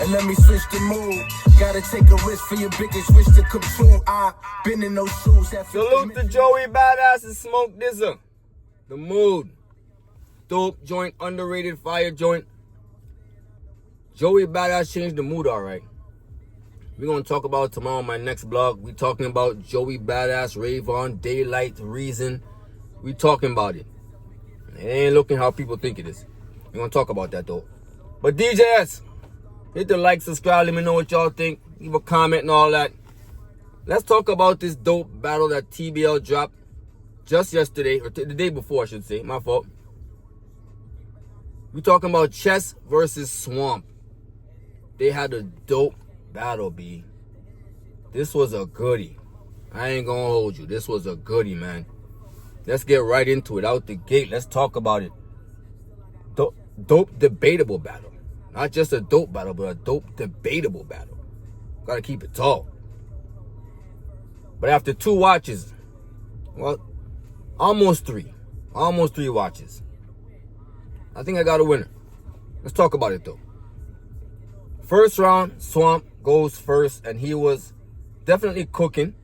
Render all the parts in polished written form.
And let me switch the mood. Gotta take a risk for your biggest wish to come true. I've been in those shoes. Salute to Joey Badass and Smoke Dizza. The Mood. Dope joint, underrated fire joint. Joey Badass changed the mood, alright. We're going to talk about it tomorrow on my next blog. We're talking about Joey Badass, Rave On, Daylight, Reason. We're talking about it. It ain't looking how people think it is. We're going to talk about that, though. But D.J.S, hit the like, subscribe, let me know what y'all think. Leave a comment and all that. Let's talk about this dope battle that TBL dropped just yesterday, or the day before, I should say. My fault. We're talking about Chess versus Swamp. They had a dope battle, B. This was a goodie. I ain't gonna hold you. This was a goodie, man. Let's get right into it. Out the gate, let's talk about it. Dope debatable battle. Not just a dope battle, but a dope debatable battle. Gotta keep it tall. But after 2 watches, well, almost 3 watches, I think I got a winner. Let's talk about it, though. First round, Swamp goes first, and he was definitely cooking.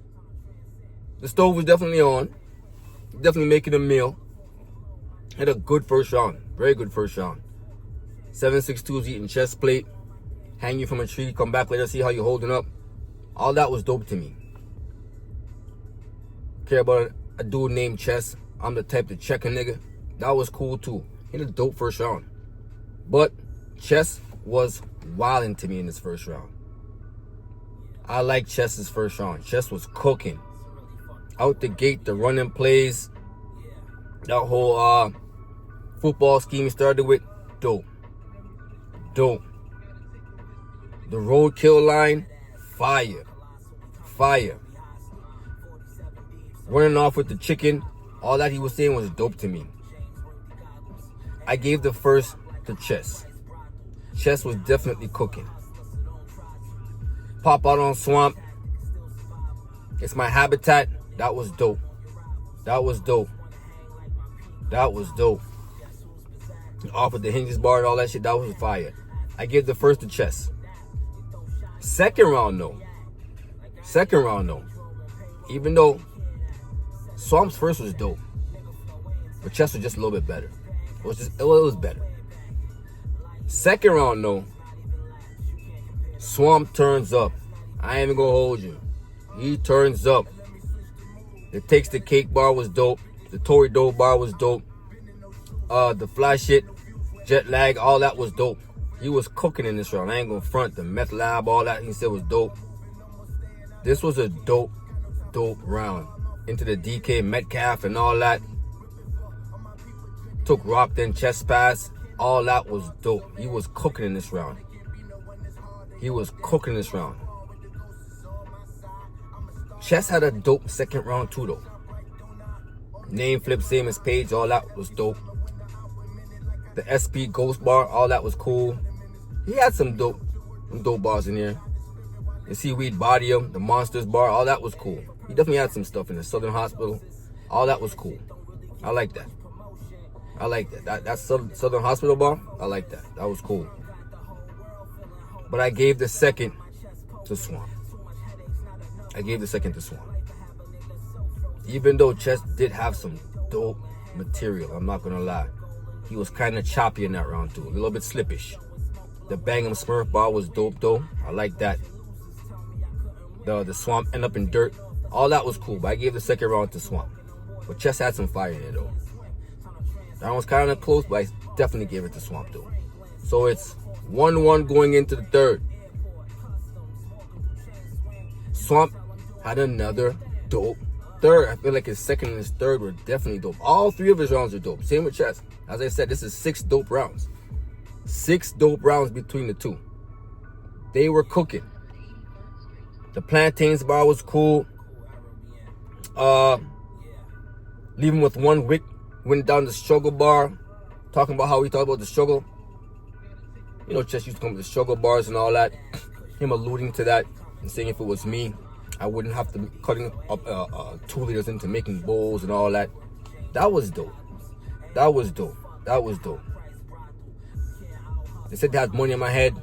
The stove was definitely on. Definitely making a meal. Had a good first round. Very good first round. 7.62s eating chest plate. Hang you from a tree. Come back later, see how you're holding up. All that was dope to me. Care about a dude named Chess. I'm the type to check a nigga. That was cool too. Hit a dope first round. But Chess was wilding to me in this first round. I like Chess's first round. Chess was cooking. Out the gate, the running plays. That whole football scheme he started with. Dope. Dope. The roadkill line. Fire. Fire. Running off with the chicken. All that he was saying was dope to me. I gave the first to Chess. Chess was definitely cooking. Pop out on Swamp. It's my habitat. That was dope. That was dope. That was dope. Off with the hinges bar and all that shit. That was fire. I gave the first to Chess. Second round though. Even though Swamp's first was dope, but Chess was just a little bit better. It was better. Second round though, Swamp turns up. I ain't even gonna hold you. He turns up. The Takes the Cake bar was dope. The Tory Doe bar was dope. The fly shit, jet lag, all that was dope. He was cooking in this round. I ain't gonna front. The meth lab, all that he said was dope. This was a dope round. Into the DK Metcalf and all that. Took Rock, then chest pass. All that was dope. He was cooking in this round. Chess had a dope second round too though. Name flip, same as Page, all that was dope. The SP Ghost bar, all that was cool. He had some dope bars in here. The Seaweed Bodium, the Monsters bar, all that was cool. He definitely had some stuff in the Southern Hospital. All that was cool. I like that. That Southern Hospital bar, I like that. That was cool. But I gave the second to Swamp. Even though Chess did have some dope material, I'm not gonna lie. He was kind of choppy in that round too. A little bit slippish. The Bang 'em Smurf bar was dope though. I like that. The Swamp end up in dirt. All that was cool, but I gave the second round to Swamp. But Chess had some fire in it though. That was kind of close, but I definitely gave it to Swamp though. So it's 1-1 going into the third. Swamp had another dope third. I feel like his second and his third were definitely dope. All 3 of his rounds are dope. Same with Chess. As I said, this is 6 dope rounds. 6 dope rounds between the 2. They were cooking. The Plantains bar was cool. Leaving with 1 wick. Went down the struggle bar. Talking about how he thought about the struggle. You know, Chess used to come with the struggle bars and all that. Him alluding to that and saying if it was me, I wouldn't have to be cutting up 2 liters into making bowls and all that. That was dope. They said they had money in my head.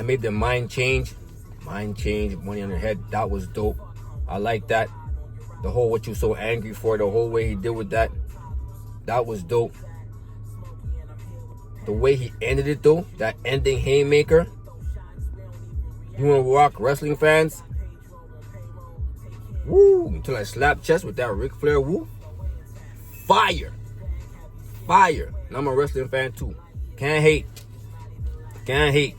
I made the mind change, money on their head. That was dope. I like that. The whole what you so angry for, the whole way he did with that, that was dope. The way he ended it though, that ending haymaker. You want to rock, wrestling fans? Woo! Until I slap chest with that Ric Flair woo. Fire! Fire! And I'm a wrestling fan too. Can't hate. Can't hate.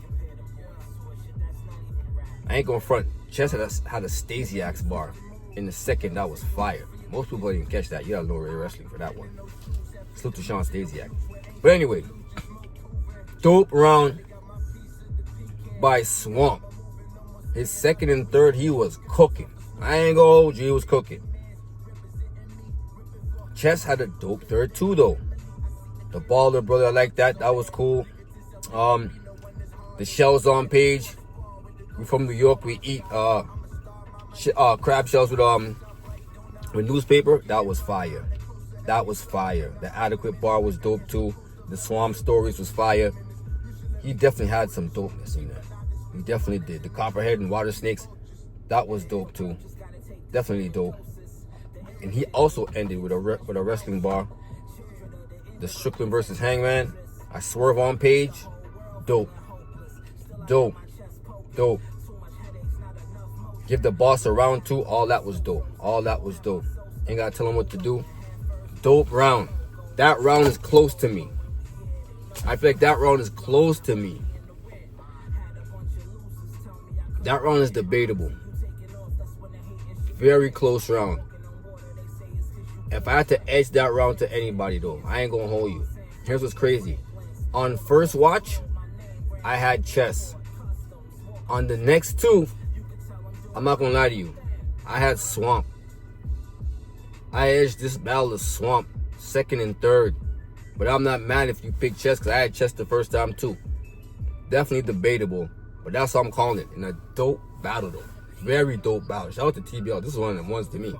I ain't gonna front. Chest had a Stasiak's bar. In the second, that was fire. Most people didn't catch that. You gotta know Ray Wrestling for that one. Salute to Sean Stasiak. But anyway, dope round by Swamp. His second and third, he was cooking. I ain't gonna hold you, he was cooking. Chess had a dope third too though. The Baller brother, I like that. That was cool. The shells on page. We're from New York. We eat crab shells with newspaper. That was fire. That was fire. The Adequate bar was dope too. The Swamp stories was fire. He definitely had some dopeness in there. He definitely did. The Copperhead and Water Snakes, that was dope too. Definitely dope. And he also ended with a wrestling bar. The Strickland versus Hangman. I swerve on page. Dope. Dope. Dope. Give the boss a round two. All that was dope. All that was dope. Ain't gotta tell him what to do. Dope round. That round is close to me. I feel like that round is close to me. That round is debatable. Very close round. If I had to edge that round to anybody though, I ain't gonna hold you. Here's what's crazy. On first watch, I had Chess. On the next two, I'm not gonna lie to you, I had Swamp. I edged this battle to Swamp, second and third. But I'm not mad if you pick Chess, because I had Chess the first time too. Definitely debatable, but that's how I'm calling it. In a dope battle though. Very dope battle. Shout out to TBL. This is one of the ones to me.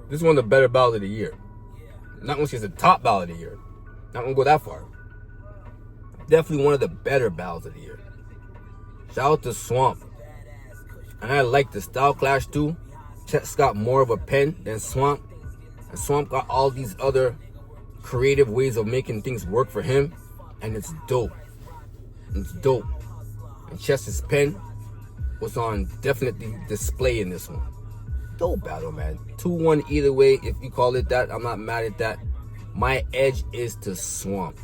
This is one of the better battles of the year. Not gonna say it's the top battle of the year. Not gonna go that far. Definitely one of the better battles of the year. Shout out to Swamp. And I like the style clash too. Chess got more of a pen than Swamp. And Swamp got all these other creative ways of making things work for him. And it's dope. It's dope. And Chess's pen was on definitely display in this one. Dope battle, man. 2-1 either way, if you call it that. I'm not mad at that. My edge is to Swamp.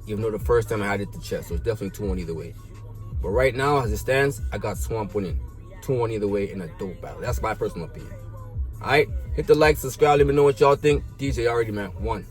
Even though the first time I had it to Chess. So it's definitely 2-1 either way. But right now, as it stands, I got Swamp winning. 2-1 either way in a dope battle. That's my personal opinion. Alright? Hit the like, subscribe, let me know what y'all think. DJ already, man. 1.